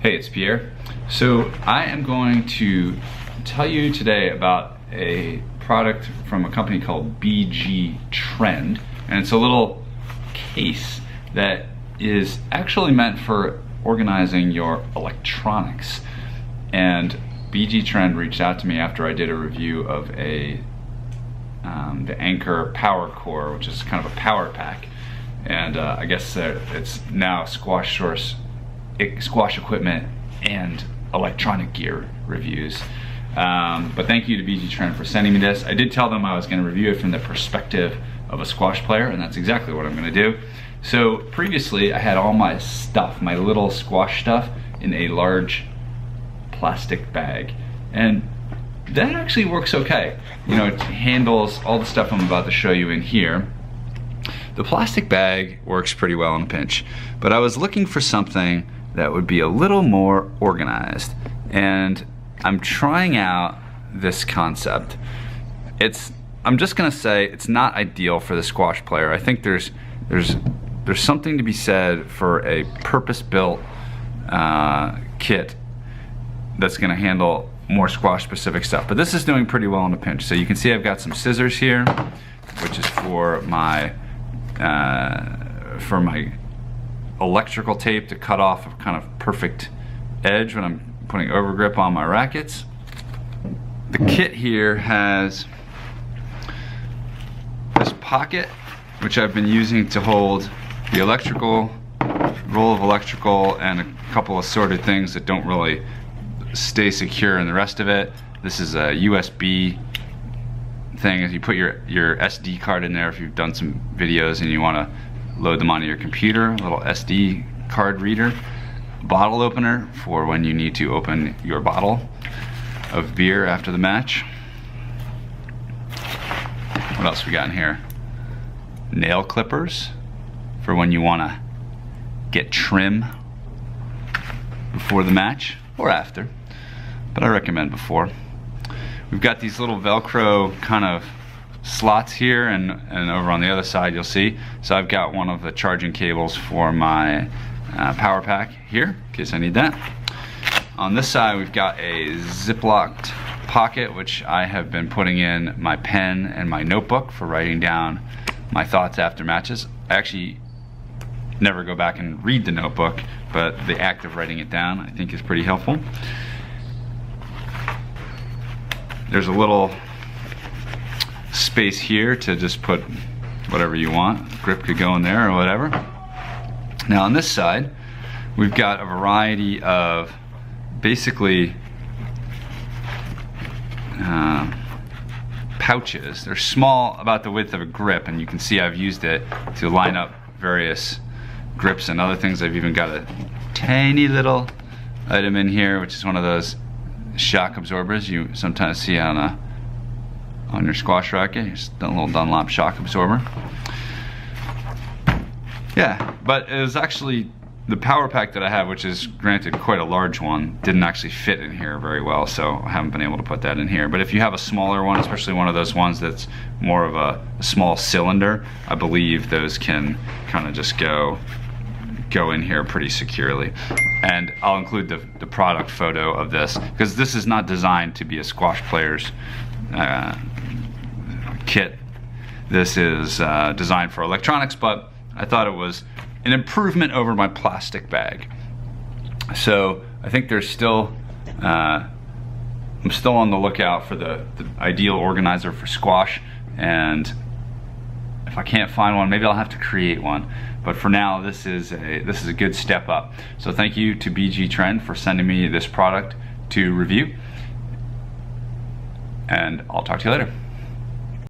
Hey, it's Pierre. So I am going to tell you today about a product from a company called BGTREND, and it's a little case that is actually meant for organizing your electronics. And BGTREND reached out to me after I did a review of the Anchor Power Core, which is kind of a power pack. And I guess it's now squash equipment and electronic gear reviews. But thank you to BGTREND for sending me this. I did tell them I was going to review it from the perspective of a squash player, and that's exactly what I'm going to do. So previously I had all my stuff, my little squash stuff, in a large plastic bag, and that actually works okay. You know, it handles all the stuff I'm about to show you in here. The plastic bag works pretty well in a pinch, but I was looking for something that would be a little more organized, and I'm trying out this concept. I'm just gonna say it's not ideal for the squash player. I think there's something to be said for a purpose-built kit that's gonna handle more squash specific stuff, but this is doing pretty well in a pinch. So you can see I've got some scissors here, which is for my electrical tape to cut off a kind of perfect edge when I'm putting overgrip on my rackets. The kit here has this pocket, which I've been using to hold the electrical, roll of electrical, and a couple of assorted things that don't really stay secure in the rest of it. This is a USB thing. If you put your SD card in there, if you've done some videos and you want to load them onto your computer, a little SD card reader, bottle opener for when you need to open your bottle of beer after the match. What else we got in here? Nail clippers for when you want to get trim before the match or after, but I recommend before. We've got these little Velcro kind of slots here, and over on the other side you'll see. So I've got one of the charging cables for my power pack here, in case I need that. On this side we've got a zip-locked pocket, which I have been putting in my pen and my notebook for writing down my thoughts after matches. I actually never go back and read the notebook, but the act of writing it down I think is pretty helpful. There's a little space here to just put whatever you want. Grip could go in there or whatever. Now on this side, we've got a variety of basically pouches. They're small, about the width of a grip, and you can see I've used it to line up various grips and other things. I've even got a tiny little item in here, which is one of those shock absorbers you sometimes see on your squash racket. Just a little Dunlop shock absorber. Yeah, but it was actually the power pack that I have, which is granted quite a large one, didn't actually fit in here very well, so I haven't been able to put that in here. But if you have a smaller one, especially one of those ones that's more of a small cylinder, I believe those can kind of just go in here pretty securely. And I'll include the product photo of this, because this is not designed to be a squash player's kit. This is designed for electronics, but I thought it was an improvement over my plastic bag. So I think there's still, I'm still on the lookout for the ideal organizer for squash, and if I can't find one, maybe I'll have to create one. But for now, this is a good step up. So thank you to BGTREND for sending me this product to review, and I'll talk to you later.